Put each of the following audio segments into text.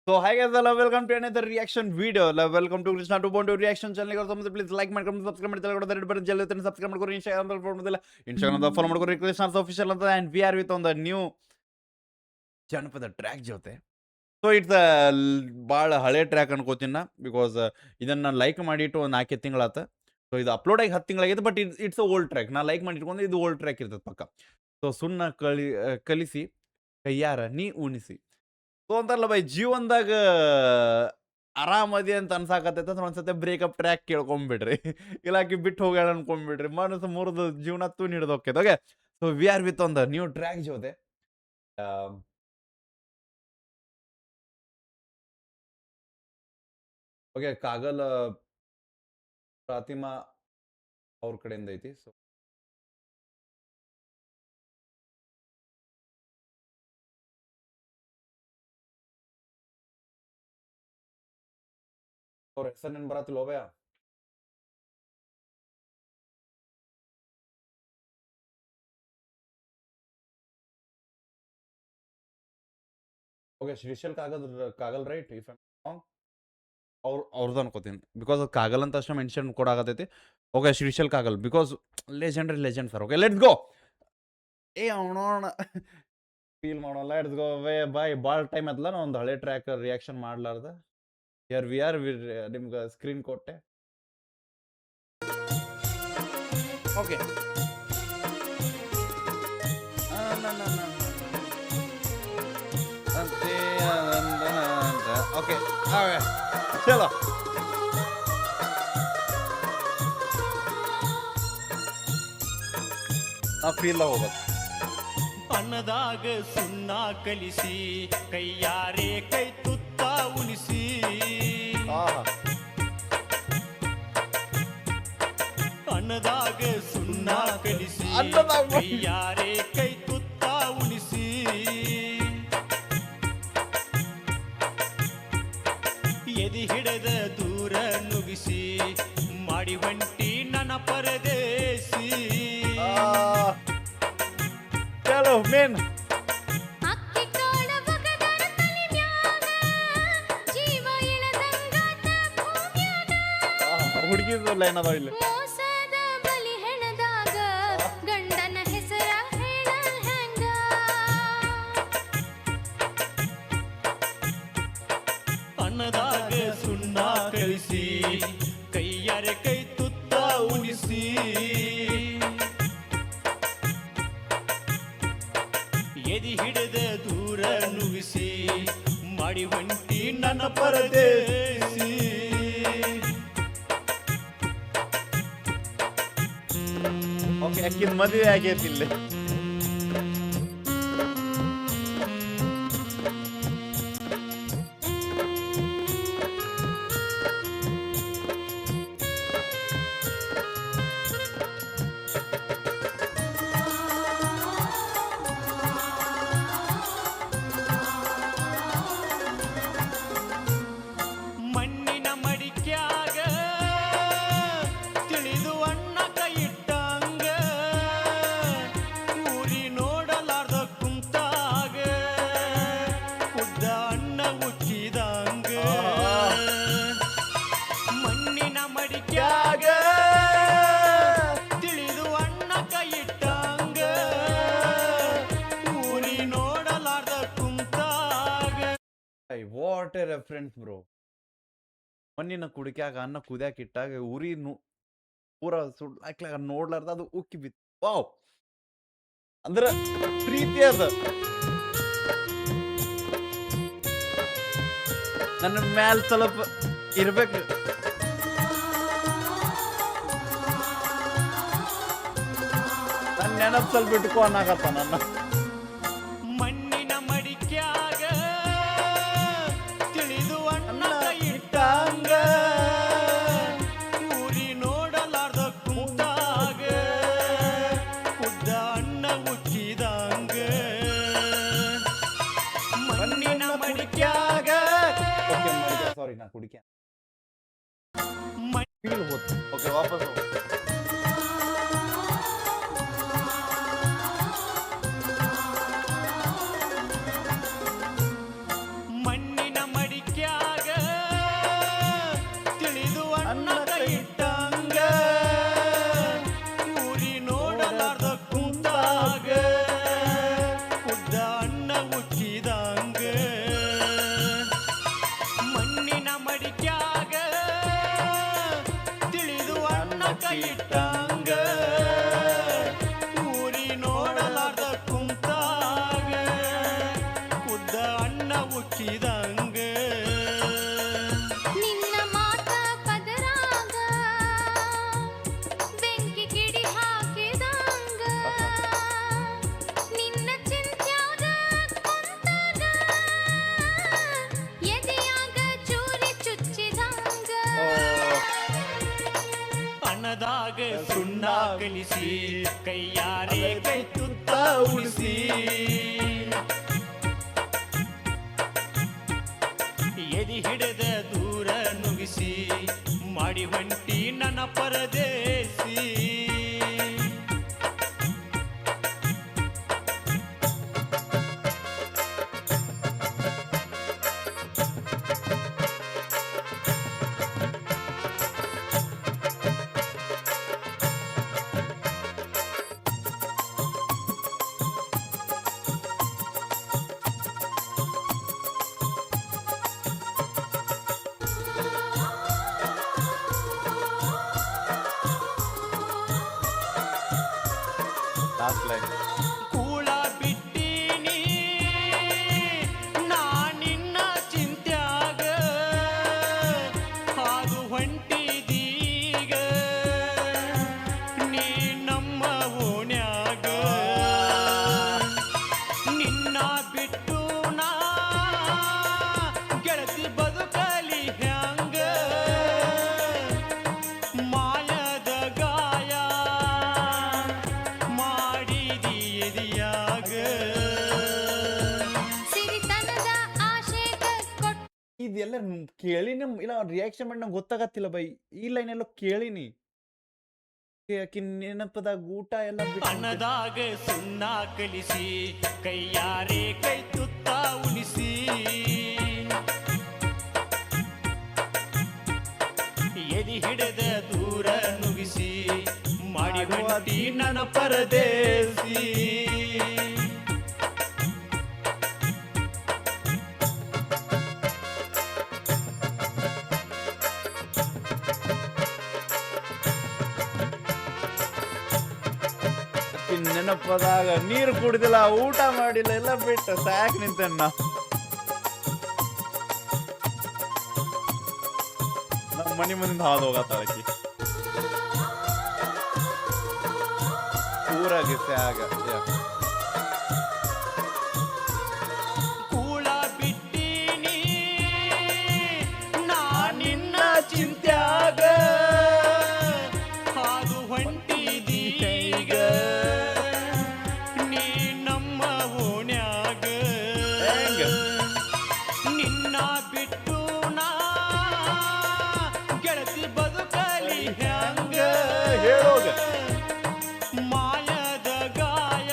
So hi guys, hello, welcome to another reaction video. Welcome to Krishna 2.2 reaction channel. Also, please like ಮಾಡ್ಕೊಂಡು subscribe ಮಾಡ್ಕೊಳ್ಳಿ red button ಜಲ್ದಿ subscribe ಮಾಡ್ಕೊಳ್ಳಿ. Instagram ಅಲ್ಲಿ follow ಮಾಡಿಲ್ಲ Instagram follow ಮಾಡ್ಕೊಳ್ಳಿ. Krishna official ಅಂತ and we are with on the new ಜನಪದ track ಜೊತೆ. ಸೊ ಇಟ್ಸ್ ಭಾಳ ಹಳೆ ಟ್ರ್ಯಾಕ್ ಅನ್ಕೋತೀನಿ ನಾ ಬಿಕಾಸ್ ಇದನ್ನ ನಾನು ಲೈಕ್ ಮಾಡಿಟ್ಟು ಒಂದು 4 ತಿಂಗಳಾತ. ಸೊ ಇದು ಅಪ್ಲೋಡ್ ಆಗಿ 10 ತಿಂಗಳಾಗಿದೆ, ಬಟ್ ಇಟ್ಸ್ ಓಲ್ಡ್ ಟ್ರ್ಯಾಕ್. ನಾ ಲೈಕ್ ಮಾಡಿಟ್ಕೊಂಡು ಇದು ಓಲ್ಡ್ ಟ್ರ್ಯಾಕ್ ಇರ್ತದೆ ಪಕ್ಕ. ಸೊ ಸುಣ್ಣ ಕಲಿಸಿ ಕೈಯಾರ ನೀ ಉಣಿಸಿ. ಸೊ ಅಂತಾರಲ್ಲ ಬೈ, ಜೀವನದಾಗ ಆರಾಮದಿ ಅಂತ ಅನ್ಸಾಕತ್ತೈತೆ ಅಂದ್ರೆ ಒಂದ್ಸತಿ ಬ್ರೇಕಪ್ ಟ್ರ್ಯಾಕ್ ಕೇಳ್ಕೊಂಬಿಡ್ರಿ. ಇಲ್ಲಾಕಿ ಬಿಟ್ಟು ಹೋಗ್ಯಾಳ ಅನ್ಕೊಂಡ್ಬಿಡ್ರಿ, ಮನಸ್ಸು ಮುರಿದು ಜೀವನ ತೂನ್ ಹಿಡಿದು ಹೋಗ್ತೈತೆ. Okay, so we are with ಒಂದು ನ್ಯೂ ಟ್ರ್ಯಾಕ್ ಜೊತೆ. ಓಕೆ, ಕಾಗಲ್ ಪ್ರಾತಿಮಾ ಅವ್ರ ಕಡೆಯಿಂದ ಐತಿ. ಸೊ ಅವ್ರ ಹೆಸರು ನೆನ್ ಬರತ್ತಿಲ್ಲ Obayya. Okay, Shrishail Kagal right if I wrong. ಅವ್ರದ್ದು ಅನ್ಕೋತೀನಿ ಬಿಕಾಸ್ ಅದು ಕಾಗಲ್ ಅಂತ ಅಷ್ಟೇ ಮೆನ್ಷನ್ ಕೊಡಾಕತೈತಿ. Okay, Shrishail Kagal because legend sir. Okay, let's go. ಏ ಅವನೋಣ ಫೀಲ್ ಮಾಡೋಣ, ಲೆಟ್ಸ್ ಗೋ ಬಾಯ್. ಭಾಳ ಟೈಮ್ ಆಯ್ತಲ್ಲ ನಾ ಒಂದು ಹಳೆ ಟ್ರ್ಯಾಕ್ ರಿಯಾಕ್ಷನ್ ಮಾಡ್ಲಾರ್ದ. ವಿ ಆರ್ ನಿಮ್ಗೆ ಸ್ಕ್ರೀನ್ ಕೊಟ್ಟೆ. ಓಕೆ, ಓಕೆ ಚಲೋ. ನಾ ಫೀಲ್ ಹೋಗ್ಬೇಕು. ಅನ್ನದಾಗ ಸುಣ್ಣ ಕಲಿಸಿ ಕೈಯಾರೆ ಕೈ ತುತ್ತ ಉಣಿಸಿ. ಅನ್ನದಾಗ ಸುಣ್ಣ ಕಲಿಸಿ ಕೈಯಾರೆ ಕೈ ತುತ್ತ ಉಣಿಸಿ. ಎದಿ ಹಿಡದ ದೂರ ನುಗ್ಗಿಸಿ ಮಾಡಿ ಹೊಂಟಿ ನನ್ನ ಪರದೇಸಿ. ಚಲೋ ಮೇನ್ ಹುಡುಗಿದ ಲೈನ್ ಅದಾವ ಇಲ್ಲಿ. ಅನ್ನದಾಗ ಸುಣ್ಣ ಕಲಿಸಿ ಕೈಯಾರೆ ಕೈ ತುತ್ತ ಉಣಿಸಿ. ಎದಿ ಹಿಡಿದ ದೂರ ನುಗ್ಗಿಸಿ ಮಾಡಿ ಹೊಂಟಿ ನನ್ನ ಪರದೇಸಿ. ಓಕೆ, ಅಕ್ಕಿನ ಮದುವೆ ಆಗೈತಿ ಇಲ್ಲಿ. ಮಣ್ಣಿನ ಮಡಿಕ್ಯಾಗ ತಿಳಿದು ಅಣ್ಣ ಕೈ ಇಟ್ಟಂಗ ಊರಿ ನೋಡಲಾರ್ದ ಕುಂತಾಗ ಉದ್ದ ಅಣ್ಣ ಉಕ್ಕಿದಂಗ. ಮಣ್ಣಿನ ಮಡಿಕ್ಯಾಗ ತಿಳಿದು ಅಣ್ಣ ಕೈ ಇಟ್ಟಂಗ ಊರಿ ನೋಡಲಾರ್ದ ಕುಂತಾಗ. What a reference bro. ಮಣ್ಣಿನ ಕುಡಿಕ್ಯಾಗ ಅನ್ನ ಕುದ್ಯಾಕ ಇಟ್ಟಾಗ ಉರಿ ಪೂರ ಸುಡ್ಲಾಕ್ಲಾಗ ನೋಡ್ಲಾರ್ದ ಅದು ಉಕ್ಕಿ ಬಿತ್ತು. ವಾವ್, ಅಂದ್ರ ಪ್ರೀತಿ ಅದ. ನನ್ನ ಮ್ಯಾಲ ಸ್ವಲ್ಪ ಇರ್ಬೇಕು. ನನ್ನ ನೆನಪು ಸ್ವಲ್ಪ ಇಟ್ಕೊ ಅನ್ನಕತ್ತ ನನ್ನ. ಮಣ್ಣಿನ ಮಡಿಕ್ಯಾಗ ತಿಳಿದು ಅಣ್ಣ ಕೈ ಇಟ್ಟಂಗ ಊರಿ ನೋಡಲಾರ್ದ ಕುಂತಾಗ ಉದ್ದ ಅಣ್ಣ ಉಕ್ಕಿದಂಗ. ಮಣ್ಣಿನ ಮಡಿಕ್ಯಾಗ ಸಾರಿ, ನಾ ಕುಡಿಕೆ ಫೀಲ್ ಹೋತು. ಓಕೆ, ವಾಪಸ್ ಮಣ್ಣಿನ ಮಡಿ ಇಟ್ಟಂಗ ಊರಿ ನೋಡಲಾರ್ದ ಕುಂತಾಗ ಉದ್ದ ಅಣ್ಣ ಉಕ್ಕಿದಂಗ ನಿನ್ನ ಮಾತ ಪದರಾಗ ಬೆಂಕಿ ಕಿಡಿ ಹಾಕಿದಂಗ ನಿನ್ನ ಚಿಂತ್ಯಾಗ ಕುಂತಾಗ ಎದೆಯಾಗ ಚೂರಿ ಚುಚ್ಚಿದಂಗ ಅಣ್ಣದಾಗ ಸುಣ್ಣ ಕಲಿಸಿ ಕೈಯಾರೆ ಕೈ ತುತ್ತ ಉಳಿಸಿ ಎದಿ ಹಿಡಿದ ದೂರ ನುಗ್ಗಿಸಿ ಮಾಡಿ ಹೊಂಟಿ ನನ್ನ ಪರದೇಸಿ ಲಾಸ್ಟ್ ಲೈನ್ ಕೂಳ ಬಿಟ್ಟೀನಿ ನಾ ನಿನ್ನ ಚಿಂತ್ಯಾಗ ಹಾದು ಹೊಂಟಿದೀಗ ನೀ ನಮ್ಮ ಓಣ್ಯಾಗ ನಿನ್ನ ಬಿಟ್ಟು ನಾ ಗೆಳತಿ ಬದುಕಲಿ ಹ್ಯಾಂಗ ಮಾಯದ ಗಾಯ ಮಾಡಿದಿ ಎದಿಯಾಗ ಸಿರಿತನದ ಆಶೆಗ ಕೊಟ್ಟ ಇದೆಲ್ಲ ಕೇಳಿನ ಇಲ್ಲ ರಿಯಾಕ್ಷನ್ ಮಾಡಿ ನಂಗೆ ಗೊತ್ತಾಗತ್ತಿಲ್ಲ ಬೈ ಈ ಲೈನ್ ಎಲ್ಲ ಕೇಳಿನಿ ಆಕಿ ನೆನಪದಾಗ ಊಟ ಎಲ್ಲ ಬಿಟ್ಟು ಅನ್ನದಾಗ ಸುಣ್ಣ ಕಲಿಸಿ ಕೈಯಾರೆ ಕೈ ತುತ್ತ ಉಳಿಸಿ ಎದಿ ಹಿಡಿದ ದೂರ ನುಗ್ಗಿಸಿ ಮಾಡಿ ಹೊಂಟಿ ನನ್ನ ಪರದೇಸಿ ಆಕಿ ನೆನಪದಾಗ ನೀರು ಕುಡಿದಿಲ್ಲ ಊಟ ಮಾಡಿಲ್ಲ ಎಲ್ಲ ಬಿಟ್ಟು ಸಾಕ್ ನಿಂತಣ್ಣ ನಮ್ಮ ಮನಿ ಮುಂದಿಂದ ಹಾದು ಹೋಗತ್ತಾಳಕಿ ಊರಾಗಿ ಸಾಗ ಕೂಳ ಬಿಟ್ಟೀನಿ ನಾ ನಿನ್ನ ಚಿಂತ್ಯಾಗ ಹಾದು ಹೊಂಟಿದೀಗ ನೀ ನಮ್ಮ ಓಣ್ಯಾಗ ಹೆಂಗ? ನಿನ್ನ ಬಿಟ್ಟು ನಾ ಗೆಳತಿ ಬದುಕಲಿ ಹ್ಯಾಂಗ ಹೇಳೋಗ. ಮಾಯದ ಗಾಯ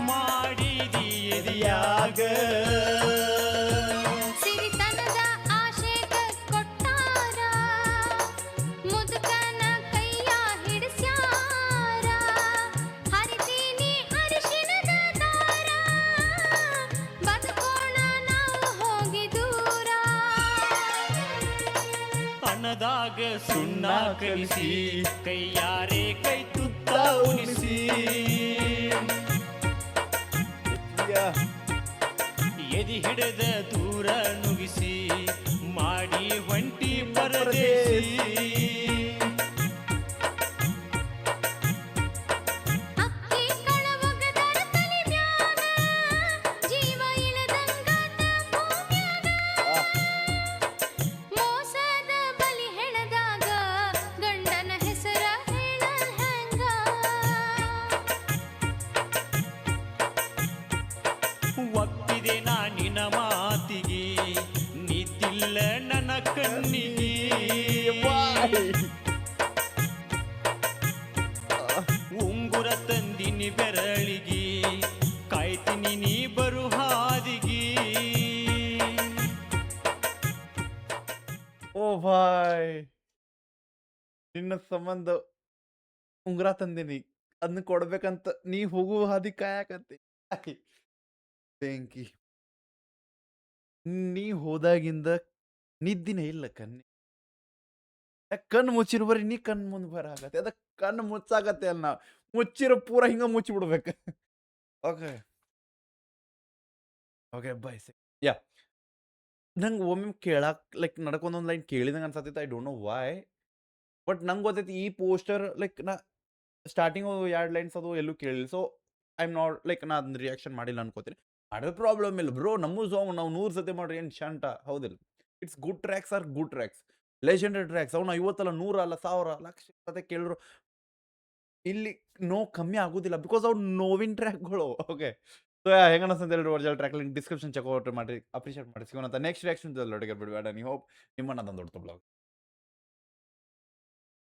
ಮಾಡಿದಿ ಎದಿಯಾಗ ಸಿರಿತನದ ಆಶೆಗ ಕೊಟ್ಟಾರ ಮುದುಕನ ಕೈಯ ಹಿಡಿಸ್ಯಾರ ಹರಿತೀನಿ ಅರಿಶಿಣದ ದಾರ ಬದುಕೋಣ ನಾವು ಹೋಗಿ ದೂರ ಅನ್ನದಾಗ ಸುಣ್ಣ ಕಲಿಸಿ ಕೈಯಾರೆ ಕೈ ತುತ್ತ ಉಳಿಸಿ ಎದಿ ಹಿಡಿದ ದೂರ ನುಗ್ಗಿಸಿ ಮಾಡಿ ಹೊಂಟಿ ಪರದೇಸಿ ಅಕ್ಕಿ ಕಳವಗದರ ತಲೆ ಮ್ಯಾಗ ಜೀವ ಇಳದಂಗಾತ ಭೂಮ್ಯಾಗ ಮೋಸದ ಬಲಿ ಹೆಣದಾಗ ಗಂಡನ ಹೆಸರ ಹೇಳಲ್ ಹೆಂಗ ಒಪ್ಪಿದೆ ನಾ ನಿನ್ನ ಮಾತಿಗೆ ನಿದ್ದಿಲ್ಲ ನನ್ನ ಕಣ್ಣಿಗೆ ಉಂಗುರ ತಂದಿನಿ ಬೆರಳಿಗೆ ಕಾಯ್ತೀನಿ ನೀ ಬರು ಹಾದಿಗೆ ಓ ಭಾಯ್ ನಿನ್ನ ಸಂಬಂಧ ಉಂಗುರ ತಂದಿನಿ ಅದನ್ನ ಕೊಡ್ಬೇಕಂತ ನೀ ಹೋಗುವ ಹಾದಿ ಕಾಯಕತ್ತಿ ಬೆಂಕಿ ನೀ ಹೋದಾಗಿಂದ ನಿದ್ದಿನೇ ಇಲ್ಲ ಕನ್ನೆ ಕಣ್ಣು ಮುಚ್ಚಿರು ಬರ್ರಿ ನೀ ಕಣ್ಣು ಮುಂದೆ ಬರಾಕತ್ತೆ ಅದಕ್ಕೆ ಕಣ್ಣು ಮುಚ್ಚಾಕತ್ತೆ ಅಲ್ಲ ಮುಚ್ಚಿರೋ ಪೂರ ಹಿಂಗ ಮುಚ್ಚಿಬಿಡ್ಬೇಕು ಓಕೆ ಓಕೆ ಬೈ ಯಾ ನಂಗೆ ಒಮ್ಮೆ ಕೇಳಾಕ್ ಲೈಕ್ ನಡ್ಕೊಂಡೊಂದು ಲೈನ್ ಕೇಳಿದಂಗೆ ಅನ್ಸತ್ತೈತೆ I don't know why but ನಂಗೆ ಗೊತ್ತೈತಿ ಈ ಪೋಸ್ಟರ್ ಲೈಕ್ ನಾ ಸ್ಟಾರ್ಟಿಂಗ್ 2 ಲೈನ್ಸ್ ಅದು ಎಲ್ಲೂ ಕೇಳಿಲ್ಲ so I am not like ನಾ ಅದನ್ನ ರಿಯಾಕ್ಷನ್ ಮಾಡಿಲ್ಲ ಅನ್ಕೋತೀನಿ ಮಾಡೋ ಪ್ರಾಬ್ಲಮ್ ಇಲ್ಲ ಬ್ರೋ ನಮ್ಮ ಸಾಂಗ್ ನಾವು 100 ಸತಿ ಮಾಡ್ರಿ ಏನು ಶಂಟ ಹೌದಿಲ್ಲ it's good tracks are good tracks legendary tracks ಅವ್ನು 50 ಅಲ್ಲ 100 ಅಲ್ಲ 1000 ಲಕ್ಷ ಸತಿ ಕೇಳಿದ್ರು ಇಲ್ಲಿ ನೋವು ಕಮ್ಮಿ ಆಗೋದಿಲ್ಲ ಬಿಕಾಸ್ ಅವ್ರು ನೋವಿನ ಟ್ರ್ಯಾಕ್ಗಳು ಓಕೆ ಸೊ ಹೆಂಗ ಅನ್ಸುತ್ತೆ ಹೇಳಿ original track link description check out ಮಾಡಿ ಅಪ್ರಿಷಿಯೇಟ್ ಮಾಡಿ ಸಿಗೋಣ ನೆಕ್ಸ್ಟ್ ರಿಯಾಕ್ಷನ್ ಒಟ್ಟಿಗೆ ಬಿಡಬೇಡ ನೀವು ಹೋಪ್ ನಿಮ್ಮನ್ನ ದೊಡ್ಡ ಬ್ಲಾಗ್